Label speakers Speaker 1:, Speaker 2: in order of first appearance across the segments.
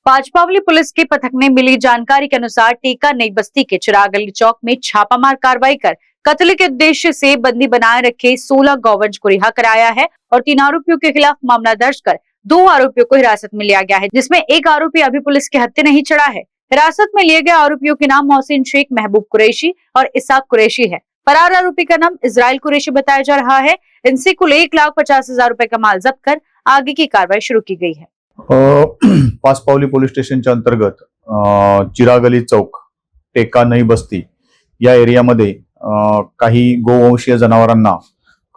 Speaker 1: Panchpaoli police के पथक ने milli जानकारी के अनुसार टीका नई बस्ती के चिराग अली चौक में छापामार कार्रवाई कर कत्ल के उद्देश्य से बंदी बनाए रखे 16 गौवंश को रिहा कराया है और 3 आरोपियों के खिलाफ मामला दर्ज कर 2 आरोपियों को हिरासत में लिया गया है, जिसमें एक आरोपी अभी पुलिस के हत्थे नहीं चढ़ा है। हिरासत में लिए गए आरोपियों के नाम मोहसिन शेख, महबूब कुरैशी और इसाक कुरैशी है। फरार आरोपी का नाम इजराइल कुरैशी बताया जा रहा है। इनसे कुल 1,50,000 रुपए का माल जब्त कर आगे की कार्रवाई शुरू की गई है।
Speaker 2: पाचपावली पोलीस स्टेशनच्या अंतर्गत चिराग अली चौक, टेका नई बस्ती या एरियामध्ये काही गोवंशीय जनावरांना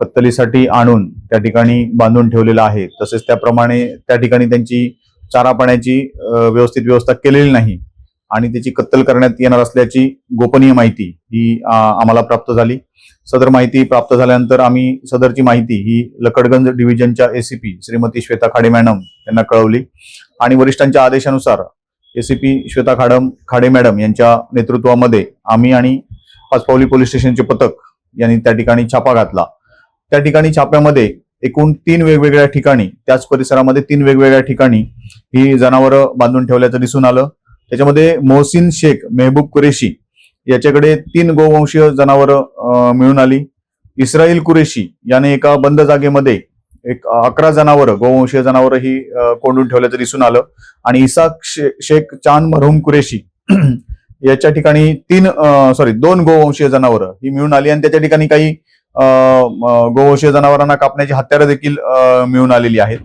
Speaker 2: कत्तलीसाठी आणून त्या ठिकाणी बांधून ठेवलेलं आहे। तसेच त्याप्रमाणे त्या ठिकाणी त्यांची चारा पाण्याची व्यवस्थित व्यवस्था केलेली नाही आणि त्याची कत्तल करण्यात येणार असल्याची गोपनीय माहिती ही आम्हाला प्राप्त झाली। सदर माहिती प्राप्त झाल्यानंतर आम्ही सदरची माहिती ही लकडगंज डिव्हिजनच्या एसीपी श्रीमती श्वेता खाडे मॅडम यांना कळवली आणि वरिष्ठांच्या आदेशानुसार एसीपी श्वेता खाडे मॅडम यांच्या नेतृत्वामध्ये आम्ही आणि पाचपावली पोलीस स्टेशनचे पथक यांनी त्या ठिकाणी छापा घातला। त्या ठिकाणी छाप्यामध्ये एकूण 3 वेगवेगळ्या ठिकाणी, त्याच परिसरामध्ये 3 वेगवेगळ्या ठिकाणी ही जनावरं बांधून ठेवल्याचं दिसून आलं। त्याच्यामध्ये मोहसिन शेख, महबूब कुरैशी याच्याकडे 3 गोवंशीय जनावरं मिळून आली। इस्राईल कुरैशी याने एका बंद जागेमध्ये 11 जनावरं, गोवंशीय जनावरं ही कोंडून ठेवल्याचं दिसून आलं आणि इसाक शेख चांद मरहूम कुरैशी याच्या ठिकाणी 2 गोवंशीय जनावरं ही मिळून आली आणि त्याच्या ठिकाणी काही गोवंशीय जनावरांना कापण्याची हत्यारं देखील मिळून आलेली आहेत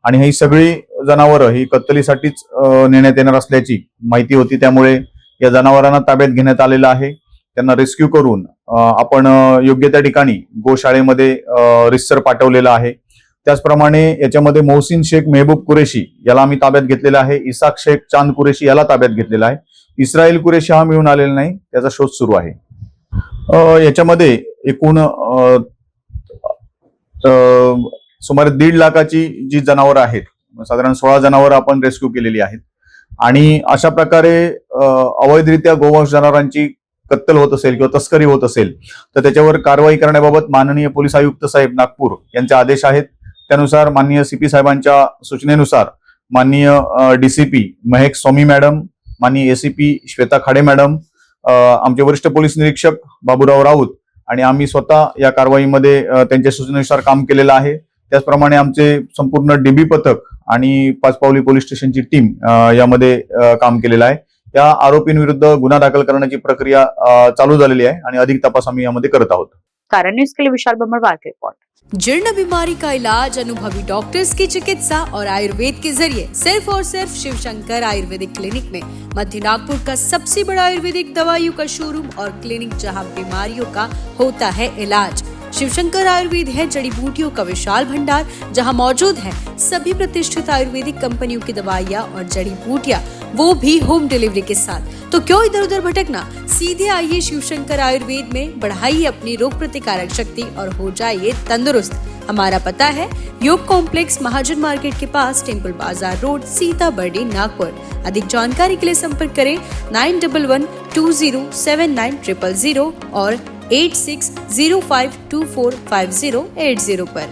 Speaker 2: आणि ही सगळी जनावरं ही कत्तलीसाठीच नेण्यात येणार असल्याची माहिती होती। त्यामुळे या जनावरांना ताब्यात घेण्यात आलेलं आहे। त्यांना रेस्क्यू करून आपण योग्य त्या ठिकाणी गोशाळेमध्ये रितसर पाठवलेलं आहे। त्याचप्रमाणे याच्यामध्ये मोहसिन शेख, महबूब कुरैशी याला आम्ही ताब्यात घेतलेला आहे। इसाक शेख चांद कुरैशी याला ताब्यात घेतलेला आहे। इस्राईल कुरैशी हा मिळून आलेला नाही, त्याचा शोध सुरू आहे। याच्यामध्ये एकूण सुमारे 1.5 लाखाची जी जनावरं आहेत, साधारण 16 जनावरं आपण रेस्क्यू केलेली आहेत आणि अशा प्रकारे अवैधरित्या गोवंश जनावरांची कत्तल होत असेल किंवा तस्करी होत असेल तर त्याच्यावर कारवाई करण्याबाबत माननीय पोलीस आयुक्त साहेब नागपूर यांचे आदेश आहेत। त्यानुसार माननीय सीपी साहेबांच्या सूचनेनुसार माननीय डीसीपी महक स्वामी मॅडम, माननीय एसीपी श्वेता खाडे मॅडम, आमचे वरिष्ठ पोलीस निरीक्षक बाबूराव राऊत आणि आम्ही स्वतः या कारवाईमध्ये त्यांच्या सूचनेनुसार काम केलेलं आहे। त्याचप्रमाणे आमचे संपूर्ण डीबी पथक आणि पाचपावली पोलीस स्टेशनची टीम यामध्ये काम केलेलं आहे। या आरोपींविरुद्ध गुन्हा दाखल करण्याची प्रक्रिया चालू झालेली आहे आणि अधिक तपास आम्ही यामध्ये करत आहोत।
Speaker 1: कारण न्यूज के लिए विशाल बमरवाल की रिपोर्ट।
Speaker 3: जीर्ण बीमारी का इलाज अनुभवी डॉक्टर्स की चिकित्सा और आयुर्वेद के जरिए सिर्फ और सिर्फ शिवशंकर आयुर्वेदिक क्लिनिक में। मध्य नागपुर का सबसे बड़ा आयुर्वेदिक दवाइयों का शोरूम और क्लिनिक, जहां बीमारियों का होता है इलाज। शिवशंकर आयुर्वेद है जड़ी बूटियों का विशाल भंडार, जहां मौजूद है सभी प्रतिष्ठित आयुर्वेदिक कंपनियों की दवाइयाँ और जड़ी बूटियाँ, वो भी होम डिलीवरी के साथ। तो क्यों इधर उधर भटकना, सीधे आइए शिवशंकर आयुर्वेद में, बढ़ाइए अपनी रोग प्रतिकारक शक्ति और हो जाइए तंदुरुस्त। हमारा पता है योग कॉम्प्लेक्स, महाजन मार्केट के पास, टेम्पल बाजार रोड, सीताबर्डी, नागपुर। अधिक जानकारी के लिए संपर्क करें 9112079000 और 8605245080 पर।